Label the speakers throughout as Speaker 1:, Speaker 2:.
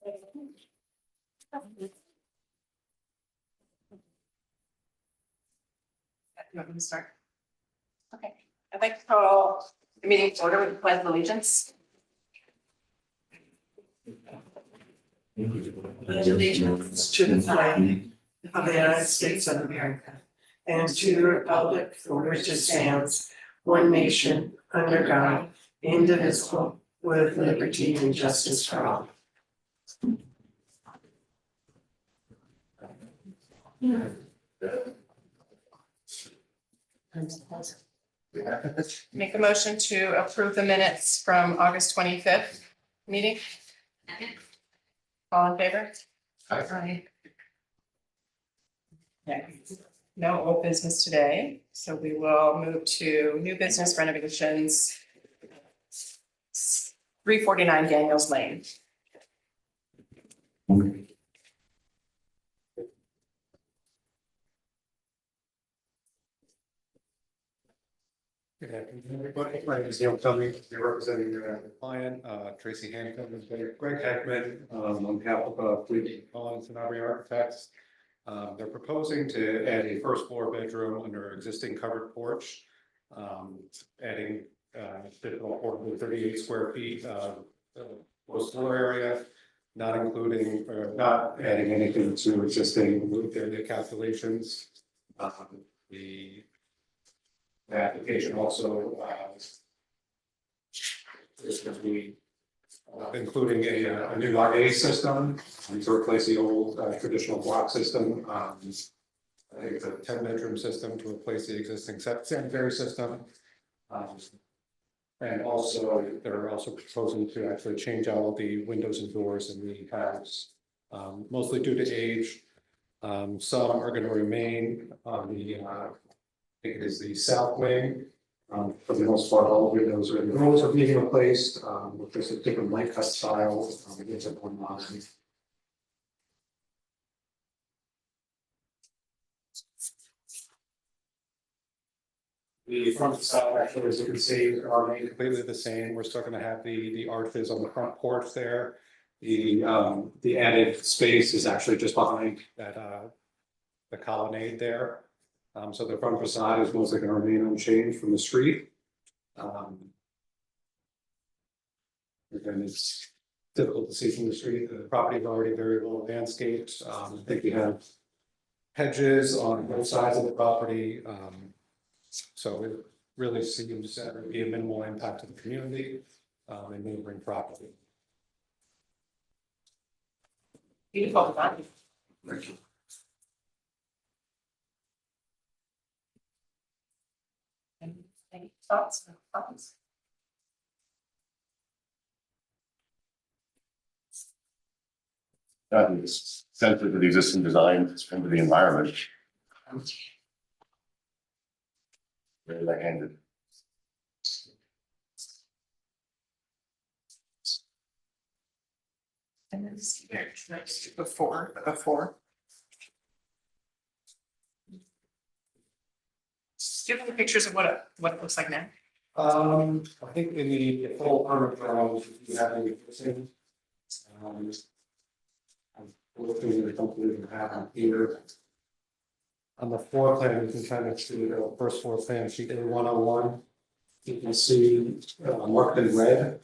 Speaker 1: You want me to start? Okay, I'd like to call the meeting to order with the pledge of allegiance.
Speaker 2: Pledge allegiance to the flag of the United States of America and to the republic for which it stands, one nation, under God, indivisible, with liberty and justice for all.
Speaker 1: Make a motion to approve the minutes from August 25th meeting. All in favor? Aye. Okay. No old business today, so we will move to new business renovations. 349 Daniels Lane.
Speaker 3: Good afternoon, everybody. My name is Neil Cummings, representing the client, Tracy Hancock, and Greg Heckman, on behalf of Fleet Collins and Ahrb Architects. They're proposing to add a first floor bedroom under existing covered porch, adding portable 38 square feet first floor area, not including or not adding anything to existing roof area calculations. The application also is going to be including a new RA system to replace the old traditional block system. I think it's a 10-bedroom system to replace the existing sanitary system. And also, they're also proposing to actually change out all the windows and doors in the house, mostly due to age. Some are going to remain on the I think it is the south wing. For the most part, all the windows and doors are being replaced with just a different light cut style. It's a one line. The front side, actually, as you can see, are completely the same. We're still going to have the arches on the front porch there. The added space is actually just behind that the colonnade there. So the front facade is mostly going to remain unchanged from the street. Again, it's difficult to see from the street. The property is already very well landscaped. I think we have hedges on both sides of the property. So it really seems that would be a minimal impact to the community and neighboring property.
Speaker 1: Beautiful.
Speaker 3: Thank you.
Speaker 1: Any thoughts?
Speaker 4: I think it's sensitive to the existing design, it's into the environment. Very light-handed.
Speaker 1: And then see here, next to before. Do you have any pictures of what it looks like now?
Speaker 3: I think in the full permit drawings, you have the existing. I'm looking at something that happened here. On the floor plan, you can kind of see the first floor plan sheet A101. You can see marked in red.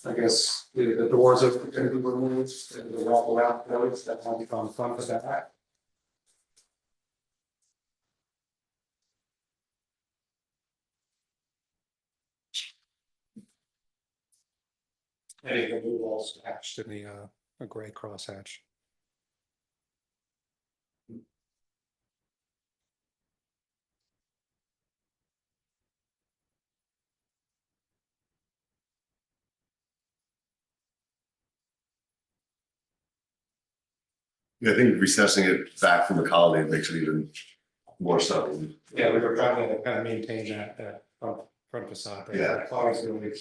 Speaker 3: I guess the doors are going to be removed and the wall out doors that might be on front of that. Any of the blue walls hatched in the a gray crosshatch.
Speaker 4: Yeah, I think recessing it back from the colonnade makes it even more subtle.
Speaker 3: Yeah, we were trying to kind of maintain that front facade.
Speaker 4: Yeah.
Speaker 3: Clients really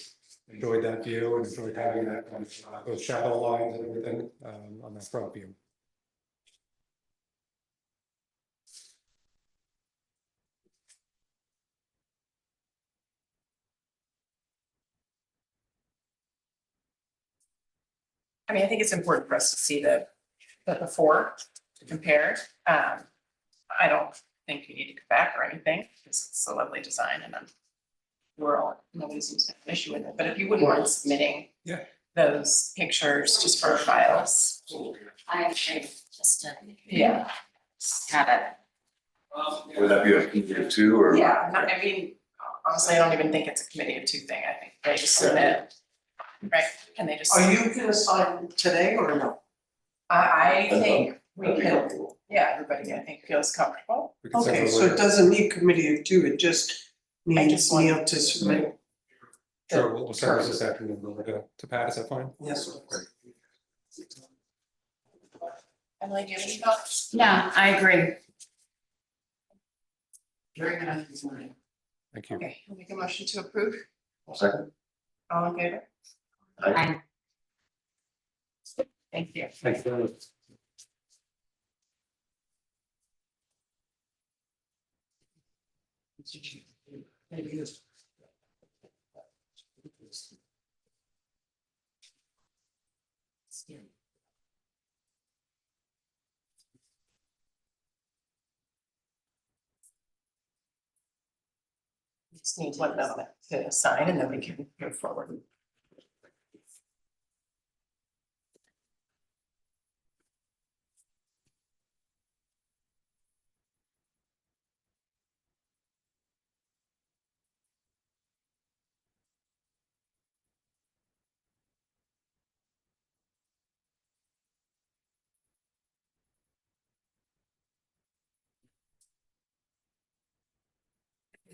Speaker 3: enjoyed that view and enjoyed having that kind of those shadow lines and everything on that front view.
Speaker 1: I mean, I think it's important for us to see the before to compare. I don't think you need to come back or anything, because it's a lovely design and nobody seems to have an issue with it, but if you wouldn't mind submitting.
Speaker 3: Yeah.
Speaker 1: Those pictures just for our files.
Speaker 5: I agree, just to
Speaker 1: Yeah.
Speaker 5: have it.
Speaker 4: Would that be a committee of two or?
Speaker 1: Yeah, I mean, honestly, I don't even think it's a committee of two thing, I think they just submit. Right, and they just.
Speaker 2: Are you gonna sign today or no?
Speaker 1: I think we
Speaker 4: That'd be
Speaker 1: can,
Speaker 4: helpful.
Speaker 1: yeah, everybody I think feels comfortable.
Speaker 3: We can send
Speaker 2: Okay,
Speaker 3: a
Speaker 2: so
Speaker 3: letter.
Speaker 2: it doesn't need committee of two, it just needs
Speaker 1: just want-
Speaker 2: Neil to submit.
Speaker 3: Sure, we'll send this afternoon to Pat, is that fine?
Speaker 2: Yes.
Speaker 3: Great.
Speaker 1: Emily, do you have any thoughts?
Speaker 5: No, I agree.
Speaker 1: Very good design.
Speaker 3: Thank you.
Speaker 1: Okay, I'll make a motion to approve,
Speaker 4: Second.
Speaker 1: all in favor?
Speaker 5: I
Speaker 1: Thank you.
Speaker 3: Thank you very much.
Speaker 1: We just need one element to sign and then we can move forward.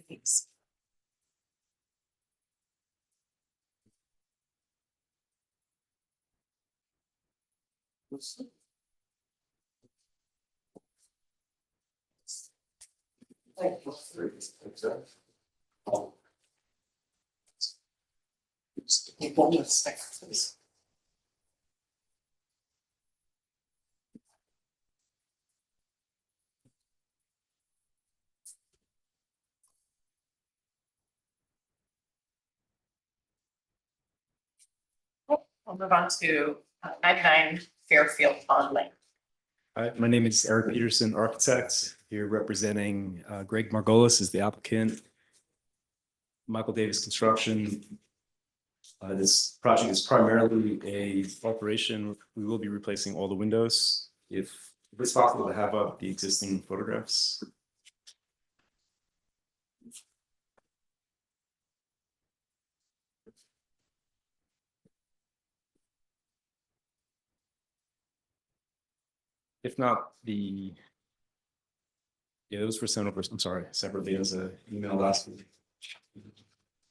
Speaker 1: Thanks. Take 1 second, please. We'll move on to 99 Fairfield Pond Lane.
Speaker 6: Hi, my name is Eric Peterson, architect, here representing Greg Margolis is the applicant. Michael Davis Construction. This project is primarily a alteration. We will be replacing all the windows. If it's possible to have up the existing photographs. If not, those were sent over, I'm sorry, separately as an email last week.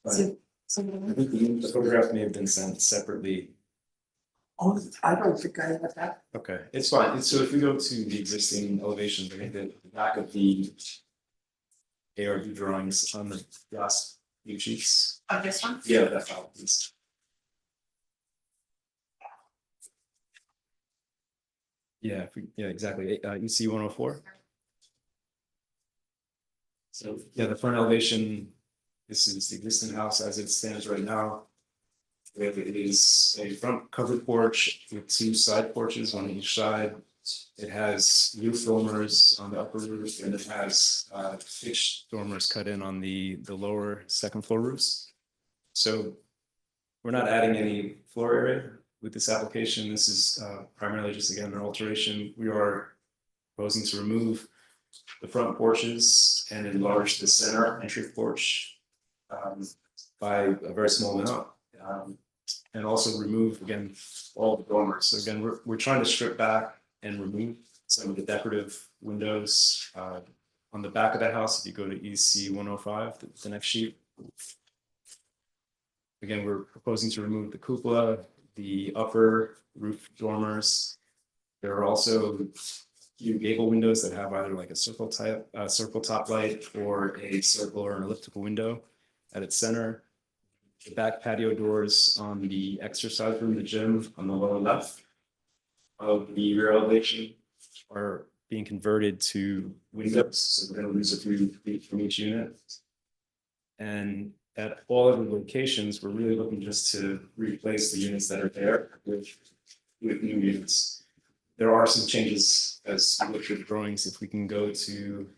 Speaker 6: But I think the photograph may have been sent separately.
Speaker 2: Oh, I don't think I have that.
Speaker 6: Okay, it's fine. So if we go to the existing elevations, I think that the back of the Ahrb drawings on the last few sheets.
Speaker 1: On this one?
Speaker 6: Yeah, that's how it is. Yeah, exactly. EC 104. So, yeah, the front elevation, this is the existing house as it stands right now. It is a front covered porch with 2 side porches on each side. It has roof dormers on the upper roof, and it has fixed dormers cut in on the lower second floor roofs. So we're not adding any floor area with this application. This is primarily just, again, an alteration. We are proposing to remove the front porches and enlarge the center entry porch by a very small amount. And also remove, again, all the dormers. So again, we're trying to strip back and remove some of the decorative windows on the back of that house. If you go to EC 105, the next sheet. Again, we're proposing to remove the cupola, the upper roof dormers. There are also a few gable windows that have either like a circle top light or a circle or an elliptical window at its center. The back patio doors on the exercise room, the gym on the lower left of the rear elevation are being converted to windows. So we're going to lose a few feet from each unit. And at all of the locations, we're really looking just to replace the units that are there with with new units. There are some changes as we look at the drawings. If we can go to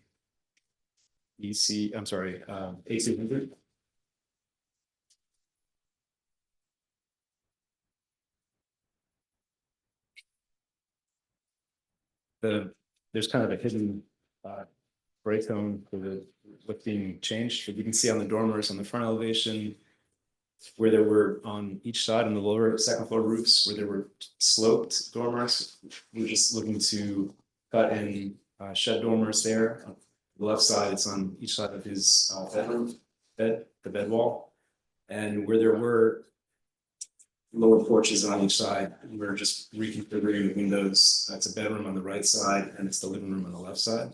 Speaker 6: EC, I'm sorry, A200. There's kind of a hidden gray tone for what's being changed. But you can see on the dormers on the front elevation where there were on each side on the lower second floor roofs where there were sloped dormers. We're just looking to cut in shed dormers there. On the left side, it's on each side of his bedroom, the bed wall. And where there were lower porches on each side, we're just reconfiguring the windows. That's a bedroom on the right side and it's the living room on the left side.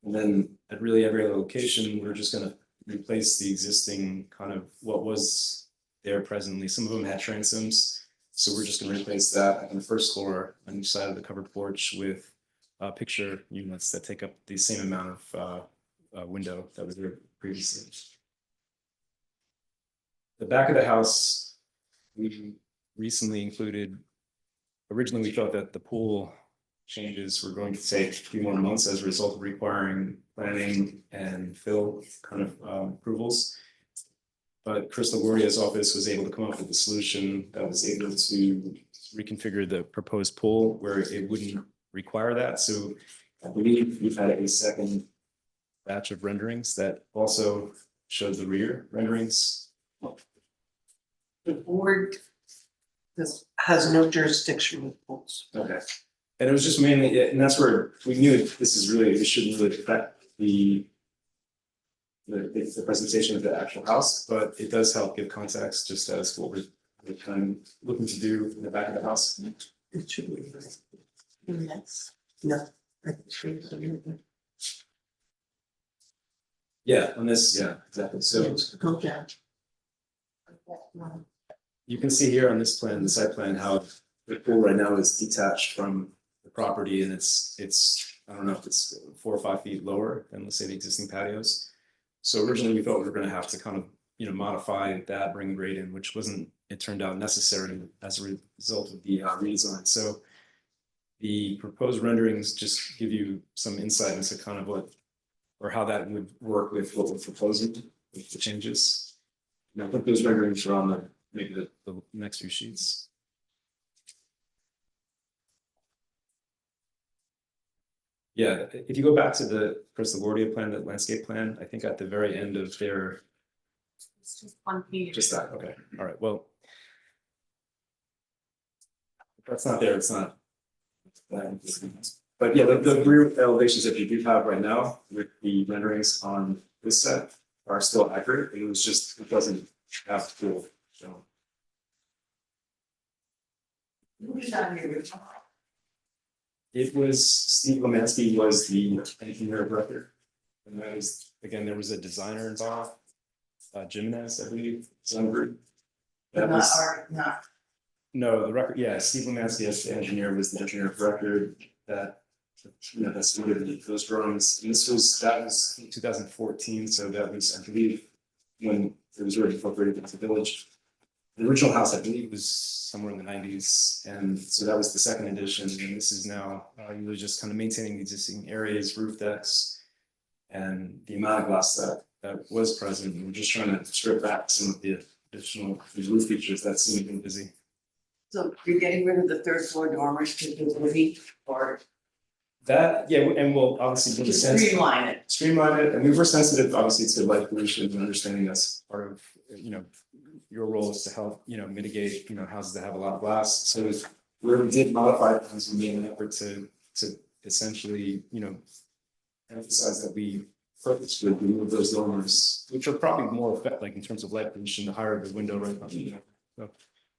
Speaker 6: And then at really every location, we're just gonna replace the existing kind of what was there presently. Some of them had transoms. So we're just gonna replace that on the first floor on each side of the covered porch with picture units that take up the same amount of window that was there previously. The back of the house, we recently included, originally we thought that the pool changes were going to take a few more months as a result of requiring planning and fill kind of approvals. But Chris LaGuardia's office was able to come up with a solution that was able to reconfigure the proposed pool where it wouldn't require that. So I believe we've had a second batch of renderings that also showed the rear renderings.
Speaker 2: The board has no jurisdiction with pools.
Speaker 6: Okay. And it was just mainly, and that's where we knew this is really, it shouldn't really affect the presentation of the actual house, but it does help give context just as what we're kind of looking to do in the back of the house.
Speaker 2: It should be. Yes. No. I think it's really good.
Speaker 6: Yeah, on this, yeah, exactly. So
Speaker 2: Go down.
Speaker 6: you can see here on this plan, the site plan, how the pool right now is detached from the property and it's, I don't know if it's 4 or 5 feet lower than, let's say, the existing patios. So originally we thought we were gonna have to kind of, modify that, bring grade in, which wasn't, it turned out necessary as a result of the redesign. So the proposed renderings just give you some insight into kind of what, or how that would work with what we're proposing with the changes. And I think those renderings are on maybe the next few sheets. Yeah, if you go back to the Chris LaGuardia plan, that landscape plan, I think at the very end of their.
Speaker 5: It's just one page.
Speaker 6: Just that, okay, all right, well. If that's not there, it's not. But yeah, the rear elevations that you do have right now with the renderings on this set are still accurate. It was just, it doesn't have the pool, so.
Speaker 2: Who's on here?
Speaker 6: It was Steve Lemansky was the engineer of record. And that was, again, there was a designer involved, Jimenez, I believe, some group. That was,
Speaker 2: Not.
Speaker 6: no, the record, yeah, Steve Lemansky as the engineer was the engineer of record that, that submitted those drawings. And that was 2014, so that was, I believe, when it was already incorporated into the village. The original house, I believe, was somewhere in the 90s, and so that was the second edition. And this is now really just kind of maintaining the existing areas, roof decks, and the amount of glass that was present. And we're just trying to strip back some of the additional roof features that seem to be busy.
Speaker 2: So you're getting rid of the third floor dormers to the living or
Speaker 6: That, yeah, and we'll obviously be
Speaker 2: streamline it?
Speaker 6: streamline it, and we were sensitive, obviously, to light pollution and understanding that's part of, your role is to help, mitigate, houses that have a lot of glass. So where we did modify things, we made an effort to essentially, emphasize that we purposely remove those dormers, which are probably more effective, like in terms of light pollution, the higher the window right now, so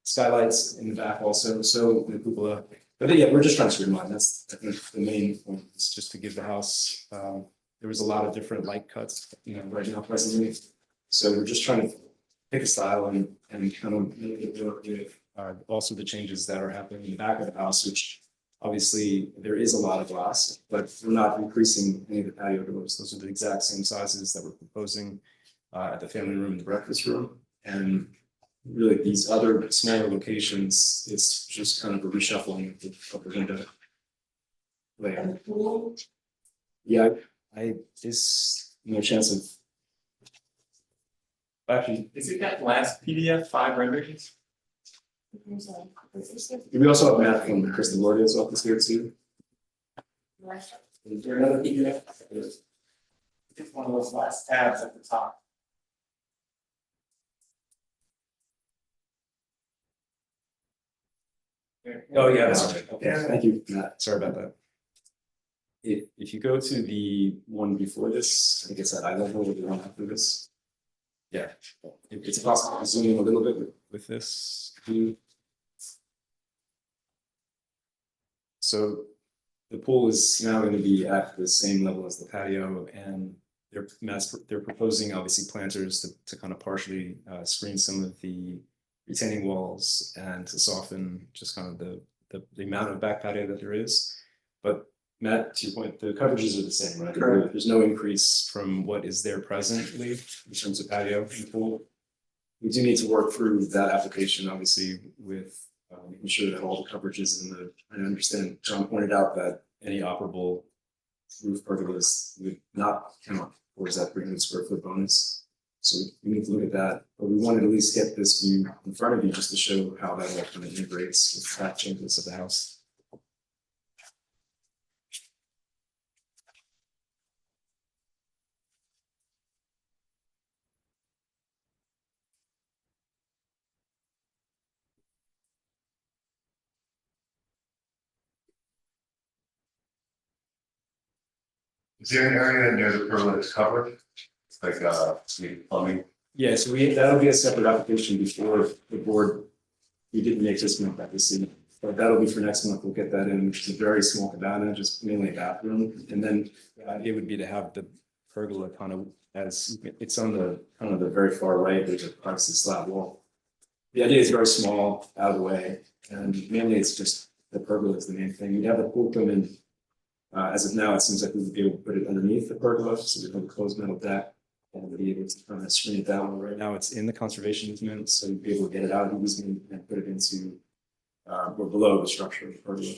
Speaker 6: skylights in the back also, so the cupola. But yeah, we're just trying to streamline. That's, I think, the main point is just to give the house. There was a lot of different light cuts, right now presently. So we're just trying to pick a style and kind of make it work with also the changes that are happening in the back of the house, which obviously there is a lot of glass, but we're not increasing any of the patio doors. Those are the exact same sizes that we're proposing at the family room and the breakfast room. And really these other smaller locations, it's just kind of a reshuffling of the window. layout. Yeah, I just no chance of. Actually, is it that last PDF 5 renderings? We also have math from Chris Lordia's office here too. Is there another PDF? It's one of those last tabs at the top. Oh, yeah, that's right. Okay, thank you, Matt. Sorry about that. If you go to the one before this, I think it's at eye level with the one after this. Yeah, it's possible to zoom in a little bit with this view. So the pool is now going to be at the same level as the patio, and they're proposing obviously planters to kind of partially screen some of the retaining walls and to soften just kind of the amount of back patio that there is. But Matt, to your point, the coverages are the same, right?
Speaker 2: Correct.
Speaker 6: There's no increase from what is there presently in terms of patio in the pool. We do need to work through that application, obviously, with making sure that all the coverage is in the. I understand John pointed out that any operable roof pergolas would not count towards that 300 square foot bonus. So we need to look at that, but we wanted to at least get this view in front of you just to show how that all kind of integrates with the back changes of the house.
Speaker 4: Is there an area near the pergola that's covered? Like, plumbing?
Speaker 6: Yeah, so that'll be a separate application before the board. We didn't make this month, obviously, but that'll be for next month. We'll get that in, which is a very small cabana, just mainly a bathroom. And then it would be to have the pergola kind of as it's on the kind of the very far right. There's a privacy slab wall. The idea is very small, out of the way, and mainly it's just the pergola is the main thing. You'd have the pool come in. As of now, it seems like we would be able to put it underneath the pergola, so we have a closed metal deck. And be able to kind of screen it down. Right now, it's in the conservation easement, so you'd be able to get it out of the easement and put it into or below the structure of the pergola.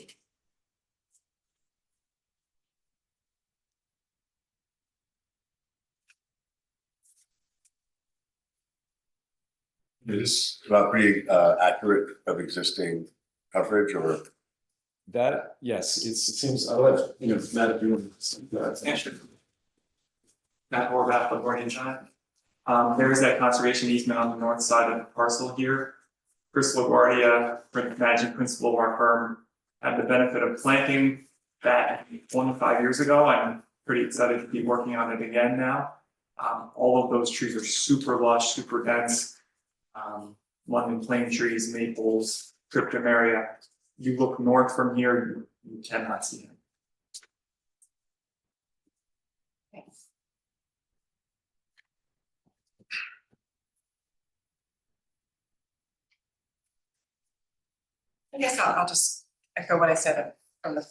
Speaker 4: Is this pretty accurate of existing coverage or?
Speaker 6: That yes, it seems. I'll let Matt if you want.
Speaker 7: Matt Horvath, LaGuardia Giant. There is that conservation easement on the north side of the parcel here. Chris LaGuardia, managing principal of our firm, had the benefit of planting that 25 years ago. I'm pretty excited to be working on it again now. All of those trees are super lush, super dense. London plane trees, maples, cryptomeria. You look north from here, you cannot see them.
Speaker 1: Thanks. I guess I'll just echo what I said from the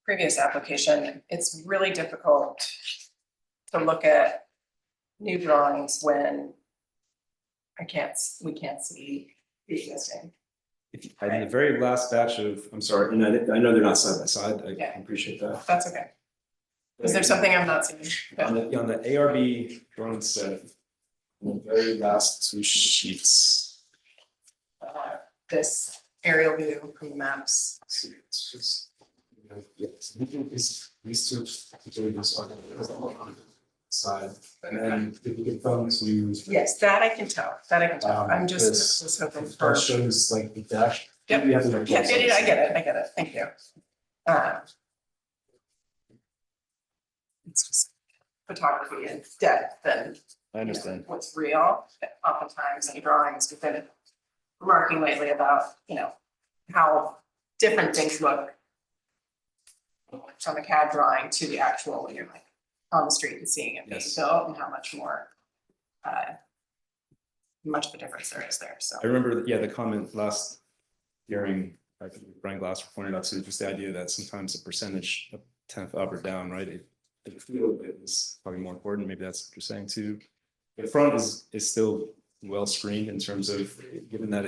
Speaker 1: previous application. It's really difficult to look at new drawings when we can't see the existing.
Speaker 6: In the very last batch of, I'm sorry, and I know they're not side by side. I
Speaker 1: Yeah.
Speaker 6: appreciate that.
Speaker 1: That's okay. Is there something I'm not seeing?
Speaker 6: On the ARB drawing set, on the very last 2 sheets.
Speaker 1: This aerial view from the maps.
Speaker 6: So it's just, yes, these two particulars are on the side, and then if you can come to.
Speaker 1: Yes, that I can tell, I'm just
Speaker 6: This-
Speaker 1: was hoping
Speaker 6: That
Speaker 1: for.
Speaker 6: shows like the dash.
Speaker 1: Yep.
Speaker 6: We have to make
Speaker 1: Yeah,
Speaker 6: those
Speaker 1: I
Speaker 6: sides.
Speaker 1: get it, thank you. It's just photography and depth and
Speaker 6: I understand.
Speaker 1: what's real. Oftentimes in drawings, we've been remarking lately about, how different things look from a CAD drawing to the actual when you're like on the street and seeing it being
Speaker 6: Yes.
Speaker 1: built and how much more much of a difference there is there, so.
Speaker 6: I remember, the comment last hearing, I think Brian Glasser pointed out to just the idea that sometimes a percentage of 10th up or down, right? The feel of it is probably more important. Maybe that's what you're saying too. The front is still well screened in terms of, given that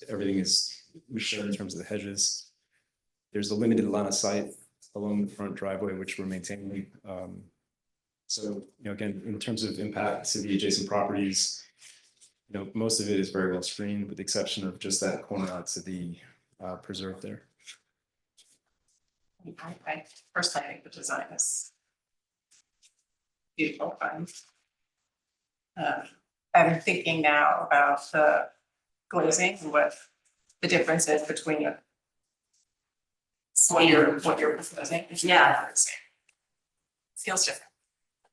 Speaker 6: everything is shown in terms of the hedges. There's a limited line of sight along the front driveway, which we're maintaining. So, again, in terms of impact to the adjacent properties, most of it is very well screened, with the exception of just that corner out to the preserve there.
Speaker 1: I personally think the design is beautiful, I'm thinking now about the glazing and what the difference is between what you're proposing.
Speaker 5: Yeah.
Speaker 1: Feels different,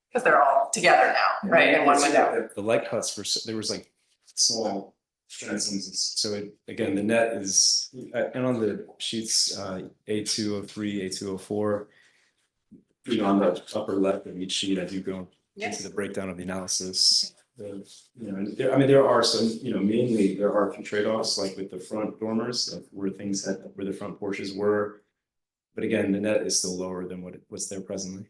Speaker 1: because they're all together now, right, in one window.
Speaker 6: The light cuts there was like small transitions, so again, the net is, and on the sheets, A203, A204, on the upper left of each sheet, I do go into the breakdown of the analysis. There are some, mainly there are a few trade-offs, like with the front dormers, like where the front porches were. But again, the net is still lower than what's there presently.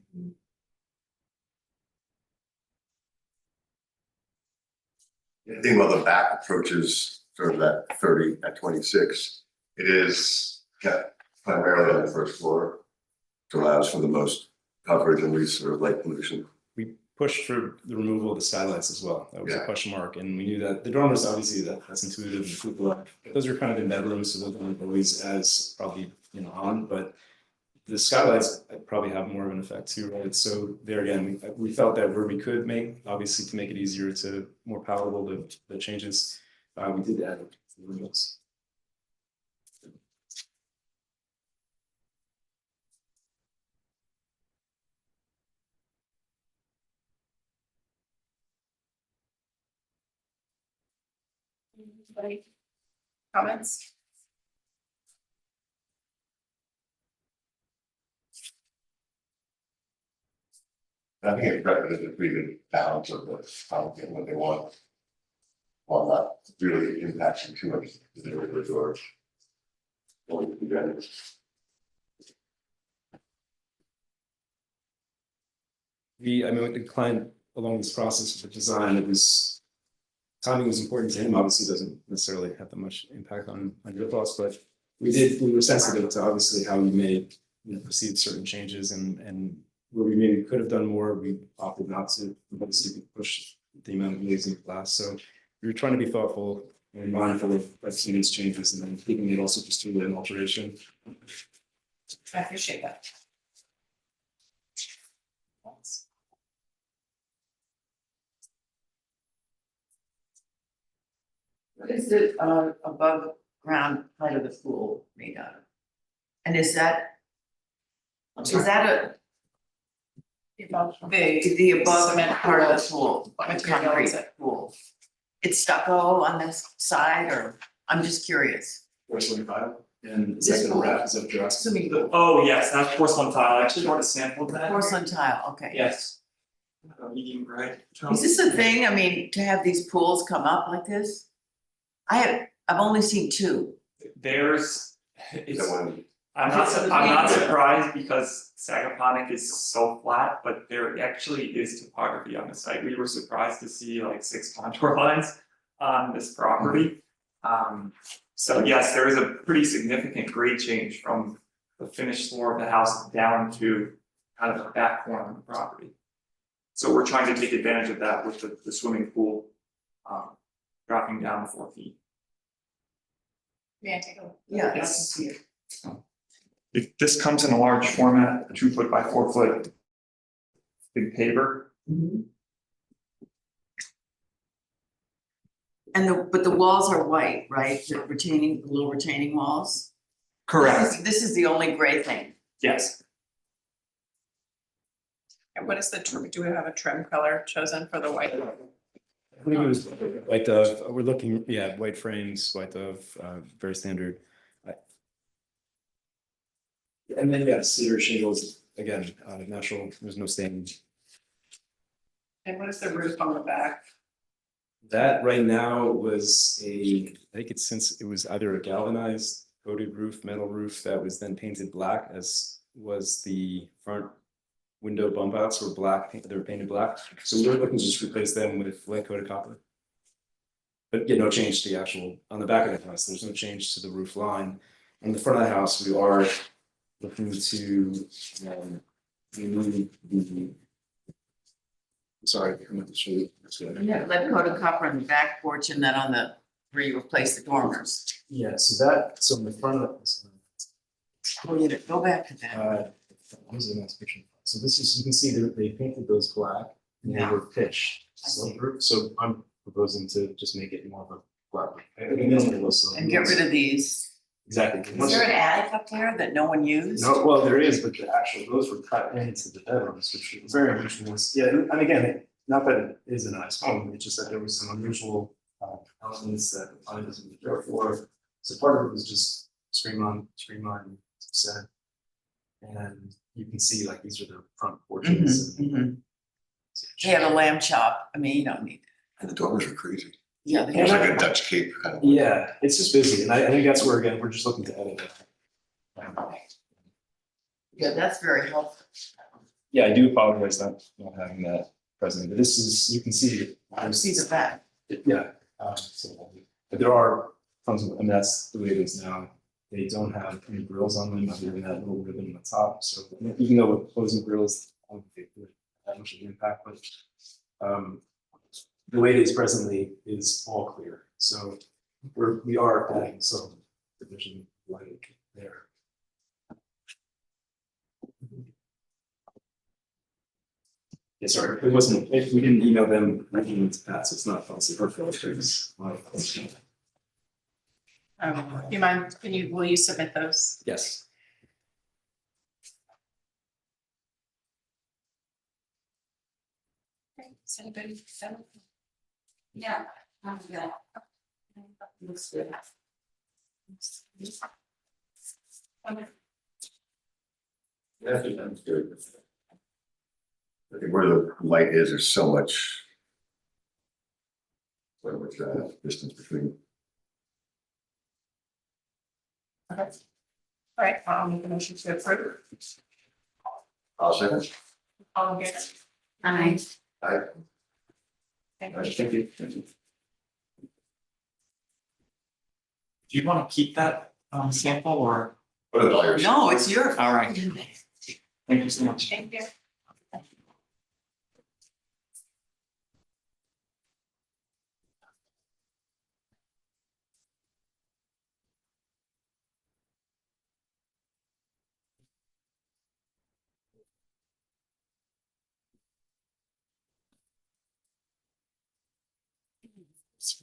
Speaker 4: The thing about the back approaches sort of that 30 at 26, it is kept primarily on the first floor. To allows for the most coverage and least sort of light pollution.
Speaker 6: We pushed for the removal of the skylights as well. That was a
Speaker 4: Yeah.
Speaker 6: question mark, and we knew that the dormers, obviously, that's intuitive. Those are kind of in bedrooms, so those aren't always as probably on, but the skylights probably have more of an effect too, right? So there again, we felt that where we could obviously to make it easier more palatable, the changes, we did add the windows.
Speaker 1: Any comments?
Speaker 4: I think it represents a pretty good balance of getting what they want. While not really impacting too much the neighborhood or.
Speaker 6: With the client along this process with the design, timing was important to him. Obviously, doesn't necessarily have that much impact on your thoughts, but we were sensitive to obviously how we may proceed certain changes, and where we maybe could have done more, we opted not to. Obviously, push the amount of glazing glass. So we were trying to be thoughtful and mindful of seeing these changes, and then keeping it also just through an alteration.
Speaker 1: I appreciate that.
Speaker 8: What is the above ground part of the pool made out of? And is that
Speaker 1: The
Speaker 8: the above
Speaker 1: cement
Speaker 8: part of the pool,
Speaker 1: what
Speaker 8: the
Speaker 1: material is
Speaker 8: concrete
Speaker 1: it?
Speaker 8: pool? It's stucco on this side, or I'm just curious.
Speaker 6: Porcelain tile, and
Speaker 8: This
Speaker 6: second
Speaker 8: pool.
Speaker 6: wrap is up to us.
Speaker 8: Assuming
Speaker 7: Oh, yes, that's porcelain tile. I actually brought a sample of that.
Speaker 8: porcelain tile, okay.
Speaker 7: Yes. Medium gray.
Speaker 8: Is this a thing, I mean, to have these pools come up like this? I've only seen two.
Speaker 7: I'm not surprised because Sagaponic is so flat, but there actually is topography on the site. We were surprised to see like 6 contour lines on this property. So yes, there is a pretty significant grade change from the finished floor of the house down to kind of the back corner of the property. So we're trying to take advantage of that with the swimming pool, dropping down 4 feet.
Speaker 1: May I take a look?
Speaker 8: Yeah.
Speaker 7: Yes. This comes in a large format, 2 foot by 4 foot. Big paver.
Speaker 8: And but the walls are white, right? The little retaining walls?
Speaker 7: Correct,
Speaker 8: This is the only gray thing.
Speaker 7: yes.
Speaker 1: And what is do we have a trim color chosen for the white?
Speaker 6: I believe it was white dove. We're looking, white frames, white dove, very standard. And then, cedar shingles, again, natural, there's no stain.
Speaker 1: And what is the roof on the back?
Speaker 6: That right now was I think it was either a galvanized coated roof, metal roof that was then painted black, as was the front window bump outs were black, they were painted black. So we were looking to just replace them with light coated copper. But no change to the actual, on the back of the house, there's no change to the roof line. In the front of the house, we are looking to remove the. Sorry, I'm not sure.
Speaker 8: Yeah, lead coated copper on the back porch and then on the, where you replace the dormers.
Speaker 6: Yeah, so in the front of this.
Speaker 8: Oh, yeah, go back to that.
Speaker 6: Here's the next picture. So this is, you can see that they painted those black and they
Speaker 8: Yeah.
Speaker 6: were pitched.
Speaker 8: I see.
Speaker 6: So I'm proposing to just make it more of a flat roof.
Speaker 8: And get rid of these.
Speaker 6: Exactly.
Speaker 8: Is there an attic up there that no one used?
Speaker 6: No, well, there is, but the actual, those were cut into the bedrooms, which was very unusual. Yeah, and again, not that it is a nice home, it's just that there was some unusual elements that the plan doesn't care for. So part of it was just streamline set. And you can see like these are the front porches.
Speaker 8: Mhm, mhm. They have a lamb chop, I mean, you don't need,
Speaker 4: And the dormers are crazy.
Speaker 8: yeah.
Speaker 4: It was like a Dutch cape kind of.
Speaker 6: Yeah, it's just busy, and I think that's where, again, we're just looking to edit it.
Speaker 8: Yeah, that's very helpful.
Speaker 6: Yeah, I do apologize not having that present, but this is, you can see.
Speaker 8: I see the back.
Speaker 6: Yeah, but there are tons of, and that's the way it is now. They don't have any grills on them, other than that little ribbon on the top, so even though we're closing grills, I don't think it would have much of an impact, but the way it is presently is all clear, so we are adding some division light there. Yeah, sorry, it wasn't, if we didn't email them, I didn't need to pass, it's not policy or filters.
Speaker 1: Do you mind, will you submit those?
Speaker 6: Yes.
Speaker 1: Okay, does anybody?
Speaker 5: Yeah. Yeah.
Speaker 8: Looks good.
Speaker 4: I think that's good. I think where the light is, there's so much. So much distance between.
Speaker 1: Okay. All right, I'll make a motion to approve.
Speaker 4: I'll second.
Speaker 1: All in favor?
Speaker 5: Aye.
Speaker 1: Thank you.
Speaker 6: Thank you. Thank you.
Speaker 7: Do you want to keep that sample or?
Speaker 4: What are the layers?
Speaker 8: No, it's your.
Speaker 7: All right. Thank you so much.
Speaker 1: Thank you.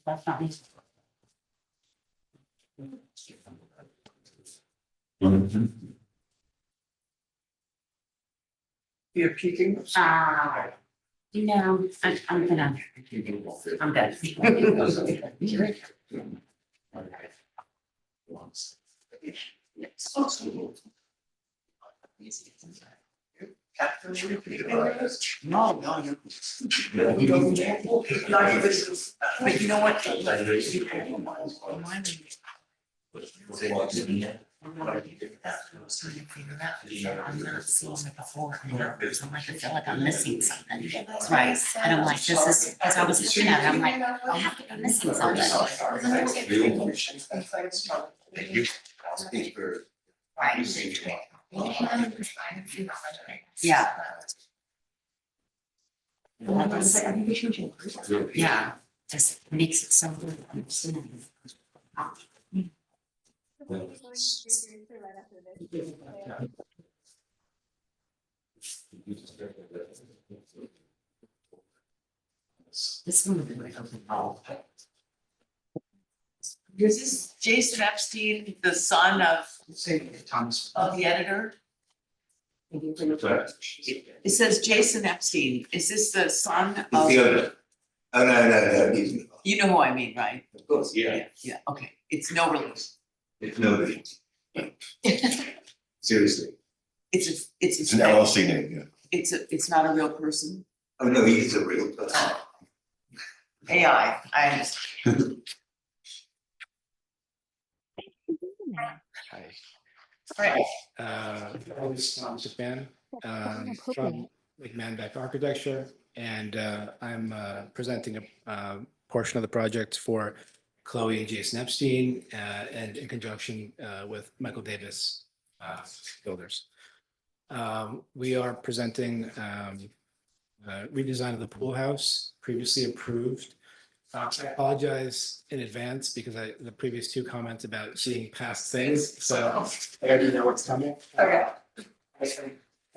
Speaker 5: That's not me.
Speaker 2: You're peeking.
Speaker 5: You know, I'm gonna, I'm done.
Speaker 8: No, no, no. But you know what?
Speaker 5: I'm not seeing it before. I'm like, I feel like I'm missing something. Right, and I'm like, this is, as I was looking at it, I'm like, I have to be missing something. Right. Yeah. Yeah, just makes it so good. to understand. This one would be like open all.
Speaker 8: Is this Jason Epstein, the son of
Speaker 7: Thomas.
Speaker 8: the editor? It says Jason Epstein. Is this the son of?
Speaker 9: Oh, no, he's,
Speaker 8: You know who I mean, right?
Speaker 9: of course, yeah,
Speaker 8: Yeah, okay. It's no relation.
Speaker 9: it's nobody, seriously.
Speaker 8: It's
Speaker 4: It's an LLC name, yeah.
Speaker 8: it's not a real person.
Speaker 9: Oh, no, he is a real person.
Speaker 8: AI, I understand.
Speaker 10: Hi.
Speaker 1: Right.
Speaker 10: This is Japan, from McMahon Beck Architecture, and I'm presenting a portion of the project for Chloe and Jason Epstein, and in conjunction with Michael Davis Builders. We are presenting redesign of the pool house, previously approved. I apologize in advance because the previous two comments about seeing past things, so I already know what's coming.
Speaker 1: Okay.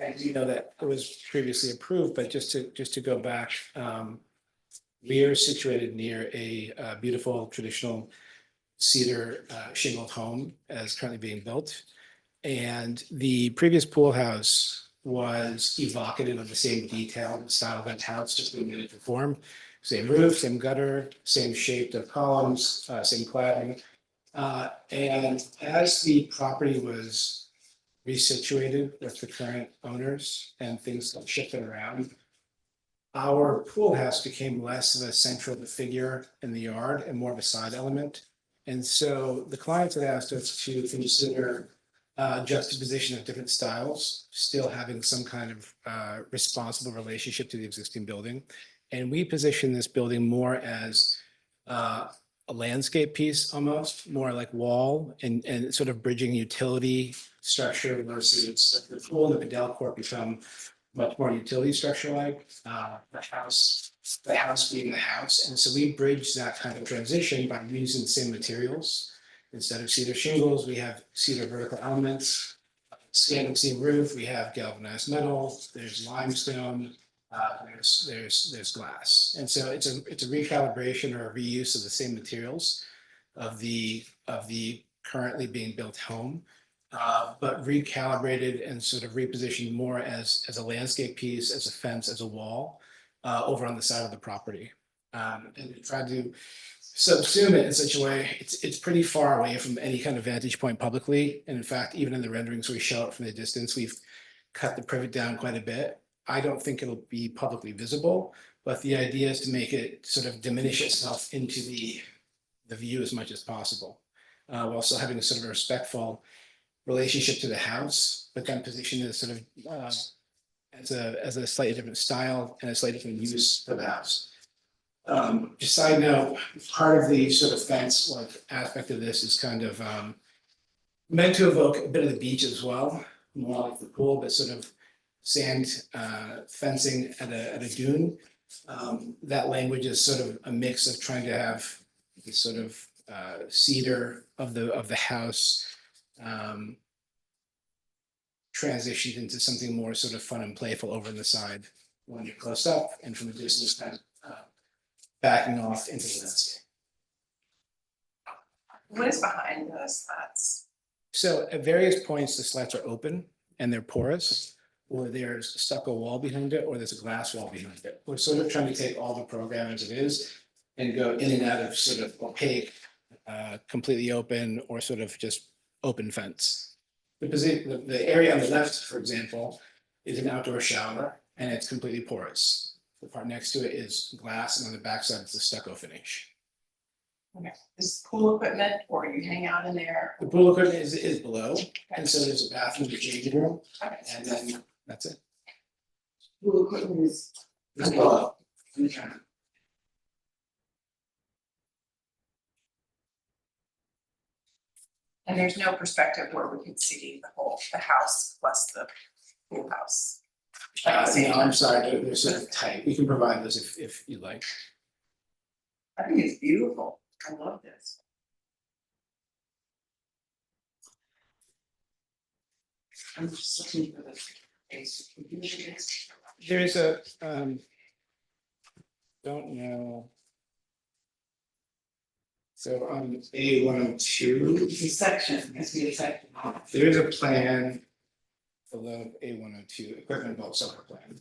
Speaker 10: I do know that it was previously approved, but just to go back, we are situated near a beautiful traditional cedar shingled home as currently being built. And the previous pool house was evocative of the same detail and style of that house, just being in different form. Same roof, same gutter, same shape of columns, same cladding. And as the property was resituated with the current owners and things got shifted around, our pool house became less of a central figure in the yard and more of a side element. And so the clients had asked us to consider juxtaposition of different styles, still having some kind of responsible relationship to the existing building. And we position this building more as a landscape piece, almost more like wall and sort of bridging utility structure versus the pool and the Padel court become much more utility structure like the house being the house. And so we bridge that kind of transition by using the same materials. Instead of cedar shingles, we have cedar vertical elements. Standing seam roof, we have galvanized metal, there's limestone, there's glass. And so it's a recalibration or a reuse of the same materials of the currently being built home, but recalibrated and sort of repositioned more as a landscape piece, as a fence, as a wall over on the side of the property. And tried to subsume it in such a way, it's pretty far away from any kind of vantage point publicly. And in fact, even in the renderings we show it from the distance, we've cut the privet down quite a bit. I don't think it'll be publicly visible, but the idea is to make it sort of diminish itself into the view as much as possible, while still having a sort of a respectful relationship to the house, but then positioned as sort of as a slightly different style and a slightly different use for the house. Just side note, part of the sort of fence like aspect of this is kind of meant to evoke a bit of the beach as well, more like the pool, but sort of sand fencing at a dune. That language is sort of a mix of trying to have the sort of cedar of the house transitioned into something more sort of fun and playful over on the side when you're close up, and from a distance kind of backing off into the landscape.
Speaker 1: What is behind the slats?
Speaker 10: So at various points, the slats are open and they're porous, or there's a stucco wall behind it, or there's a glass wall behind it. We're sort of trying to take all the program as it is and go in and out of sort of opaque, completely open, or sort of just open fence. The area on the left, for example, is an outdoor shower and it's completely porous. The part next to it is glass, and on the backside it's a stucco finish.
Speaker 1: Okay, is pool equipment or you hang out in there?
Speaker 10: The pool equipment is below, and so there's a bathroom, a changing room, and then that's it.
Speaker 8: Pool equipment is.
Speaker 10: It's below.
Speaker 1: And there's no perspective where we could see the house plus the pool house.
Speaker 10: No, I'm sorry, they're sort of tight. We can provide those if you like.
Speaker 8: I think it's beautiful. I love this. I'm just looking for the space.
Speaker 10: There is a, don't know. So on A102,
Speaker 8: Section, has to be a section.
Speaker 10: there is a plan below A102, equipment bulk summer plan.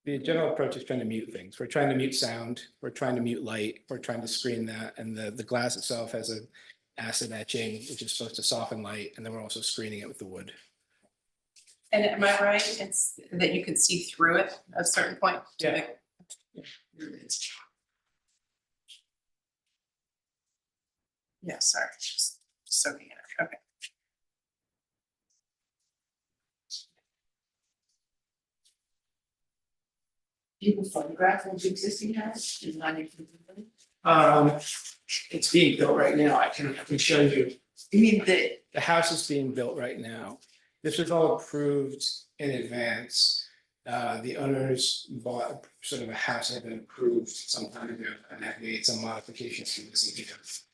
Speaker 10: The general approach is trying to mute things. We're trying to mute sound, we're trying to mute light, we're trying to screen that, and the glass itself has a acid etching, which is supposed to soften light, and then we're also screening it with the wood.
Speaker 1: And am I right, it's that you can see through it at a certain point? to
Speaker 10: Yeah.
Speaker 1: Yeah, sorry, just soaking it up, okay.
Speaker 8: Do you have a photograph of the existing house? Is it on your computer?
Speaker 10: It's being built right now. I can show you.
Speaker 8: You mean
Speaker 10: The house is being built right now. This was all approved in advance. The owners bought sort of a house that had been approved some time ago and have made some modifications to this.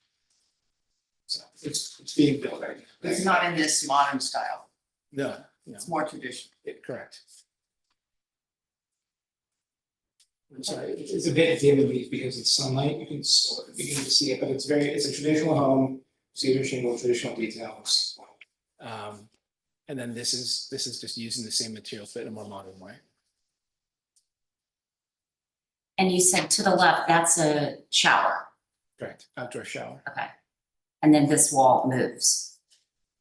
Speaker 10: So it's being built right now.
Speaker 8: it's not in this modern style,
Speaker 10: No, no,
Speaker 8: it's more traditional.
Speaker 10: correct. I'm sorry, it's a bit dim because it's sunlight, you can sort of begin to see it, but it's a traditional home, cedar shingle, traditional details. And then this is just using the same materials but in a more modern way.
Speaker 5: And you said to the left, that's a shower,
Speaker 10: Correct, outdoor shower.
Speaker 5: okay. And then this wall moves,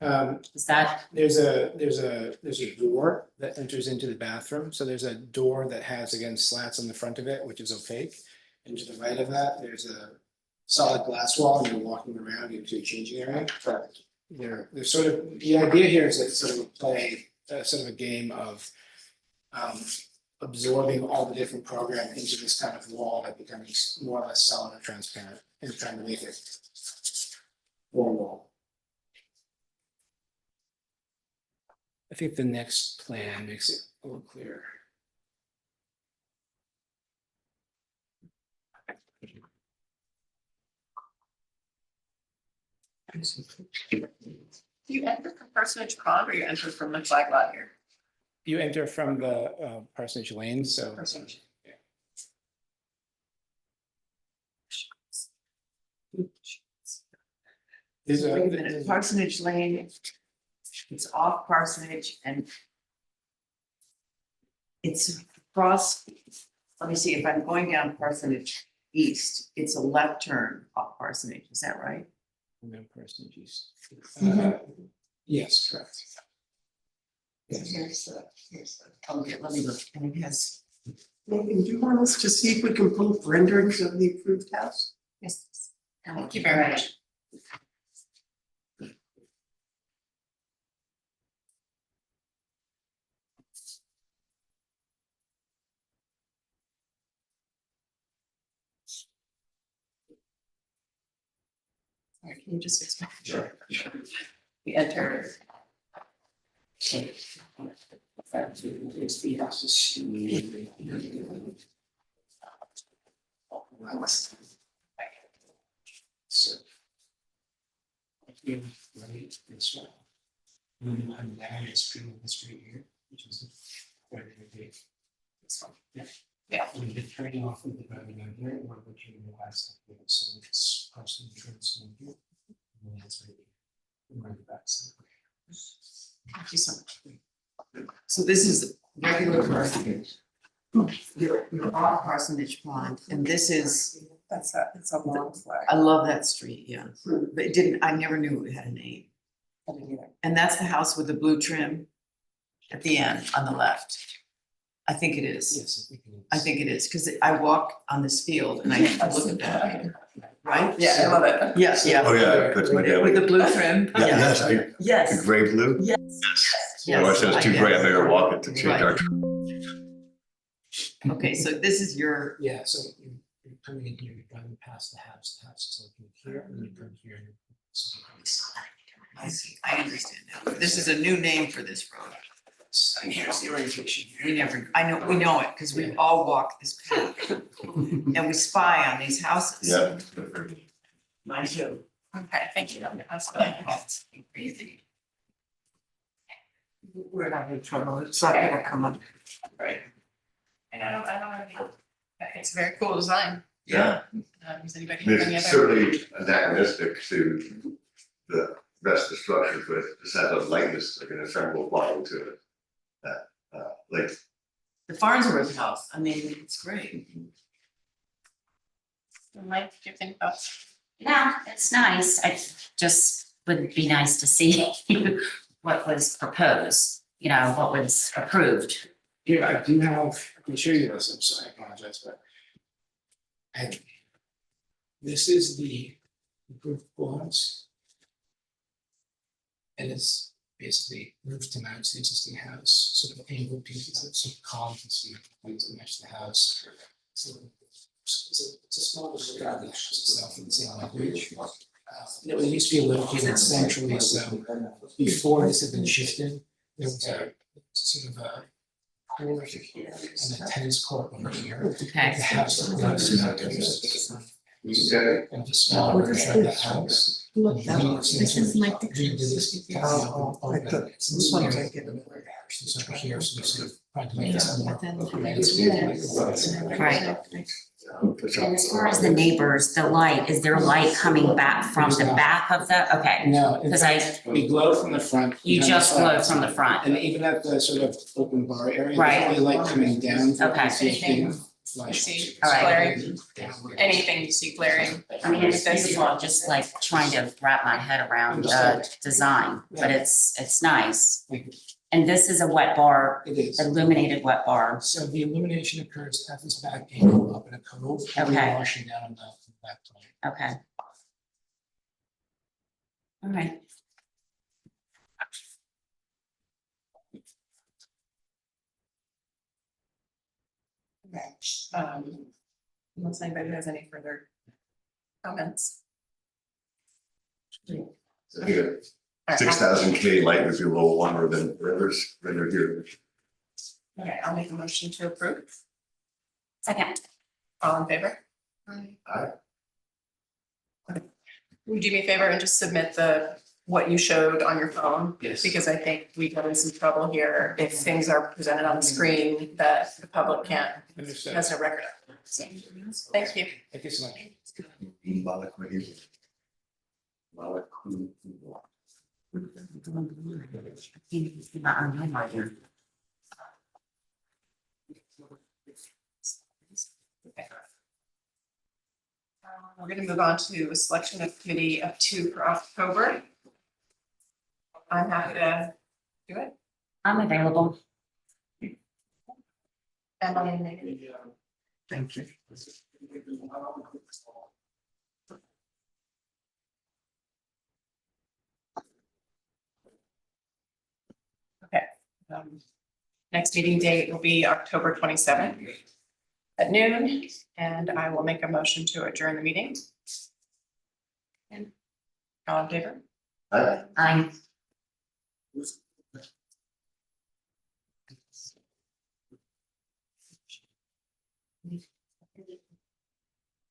Speaker 5: is that,
Speaker 10: There's a door that enters into the bathroom, so there's a door that has, again, slats on the front of it, which is opaque. And to the right of that, there's a solid glass wall, and you're walking around into a changing area. Correct. There's sort of, the idea here is that sort of play, sort of a game of absorbing all the different program into this kind of wall that becomes more or less solid or transparent, and trying to make it one wall. I think the next plan makes it a little clearer.
Speaker 1: Do you enter from Parsonage Pond or you enter from the flag lot here?
Speaker 10: You enter from the Parsonage Lane, so.
Speaker 1: Parsonage.
Speaker 10: There's a-
Speaker 8: Wait a minute, Parsonage Lane, it's off Parsonage and it's across, let me see, if I'm going down Parsonage East, it's a left turn off Parsonage, is that right?
Speaker 10: And then Parsonage East.
Speaker 8: Mhm.
Speaker 10: Yes, correct. Yes.
Speaker 8: Here's the, okay, let me look, and it has,
Speaker 2: Megan, do you want us to see if we can pull renderings of the approved house?
Speaker 8: yes.
Speaker 1: Thank you very much. All right, can you just explain?
Speaker 10: Sure.
Speaker 1: We enter.
Speaker 10: It's the house. So. Here, right, this one. And now it's pretty much straight here, which is quite a big. This one, yeah.
Speaker 1: Yeah.
Speaker 10: When you're turning off of the driving down here, or looking in the west, so it's partially turns in here. And then it's right here. Right back side.
Speaker 8: Thank you so much. So this is regular Parsonage. You're off Parsonage Pond, and this is,
Speaker 1: It's a long flag.
Speaker 8: I love that street, yeah. But it didn't, I never knew it had a name.
Speaker 1: I didn't either.
Speaker 8: And that's the house with the blue trim at the end on the left. I think it is.
Speaker 10: Yes,
Speaker 8: I think it is, because I walk on this field and I look at that, right?
Speaker 1: Yeah, I love it.
Speaker 8: Yes, yeah.
Speaker 4: Oh, yeah, that's my
Speaker 8: With the
Speaker 4: daily.
Speaker 8: blue trim.
Speaker 4: Yeah,
Speaker 8: yeah.
Speaker 4: yes, the
Speaker 8: Yes,
Speaker 4: gray blue.
Speaker 8: yes.
Speaker 4: I watched those two gray, I better walk it to change our.
Speaker 8: Okay, so this is your,
Speaker 10: Yeah, so you're coming in here, you're driving past the house is looking here, and you come here. And so
Speaker 8: I see, I understand now. This is a new name for this road.
Speaker 10: and here's the orientation.
Speaker 8: We never, we know it, because we all walk this path. And we spy on these houses.
Speaker 4: Yeah.
Speaker 8: Mine too.
Speaker 1: Okay, thank you. That's what I had.
Speaker 8: Crazy.
Speaker 2: We're not in trouble, it's not gonna come up.
Speaker 1: Right. And I don't have any, it's a very cool design.
Speaker 8: Yeah.
Speaker 1: Does anybody have any
Speaker 4: It's
Speaker 1: other?
Speaker 4: certainly anachronistic to the rest of the structure, but this has a lightness, like an assembled line to it. That, like,
Speaker 8: The Farnsworth house, I mean, it's great.
Speaker 1: Mike, do you think that's?
Speaker 5: yeah, it's nice, I just would be nice to see what was proposed. you know, what was approved.
Speaker 10: Here, I do have, I can show you this, I'm sorry, I apologize, but. This is the approved bonds. And it's basically roof to match the existing house, sort of angled pieces of some columns and some points to match the house. So it's a small little garden, the house itself in the same language. It used to be located centrally, so before this had been shifted, there was a sort of a pool here and a tennis court over here.
Speaker 5: Okay.
Speaker 10: The house was and the small version of the house.
Speaker 5: This is my picture.
Speaker 10: This one I get over here, so we sort of tried to make this more.
Speaker 5: Right. And as far as the neighbors, the light, is there light coming back from the back of the, okay,
Speaker 10: No, in
Speaker 5: 'Cause
Speaker 10: fact, we glow from the front.
Speaker 5: you
Speaker 10: behind
Speaker 5: just
Speaker 10: the
Speaker 5: glow
Speaker 10: front.
Speaker 5: from the front.
Speaker 10: And even at the sort of open bar area,
Speaker 5: Right.
Speaker 10: there's only light coming down.
Speaker 5: Okay.
Speaker 10: So you can flash.
Speaker 1: See,
Speaker 5: All right.
Speaker 1: glaring,
Speaker 10: Downward.
Speaker 1: anything you see glaring.
Speaker 5: I mean, it's beautiful, I'm just like trying to wrap my head around the design, but it's nice. And this is a wet bar,
Speaker 10: It is.
Speaker 5: illuminated wet bar.
Speaker 10: So the illumination occurs at this back angle up in a cove. and we're
Speaker 5: Okay.
Speaker 10: Washing down on the back plane.
Speaker 5: Okay. All right.
Speaker 1: Unless anybody has any further comments.
Speaker 4: So here, 6,000 K light would be a little warmer than rivers when they're here.
Speaker 1: Okay, I'll make a motion to approve.
Speaker 5: Second.
Speaker 1: All in favor?
Speaker 4: Aye.
Speaker 1: Would you do me a favor and just submit what you showed on your phone?
Speaker 10: Yes.
Speaker 1: Because I think we got in some trouble here if things are presented on the screen that the public can't,
Speaker 10: Understood.
Speaker 1: has no record of. So, thank you.
Speaker 10: Thank you so much.
Speaker 1: We're gonna move on to a selection of committee of 2 for October. I'm happy to do it.
Speaker 5: I'm available.
Speaker 1: Emily and Megan.
Speaker 10: Thank you.
Speaker 1: Next meeting date will be October 27th at noon, and I will make a motion to adjourn the meeting. All in favor?
Speaker 4: Aye.
Speaker 5: I'm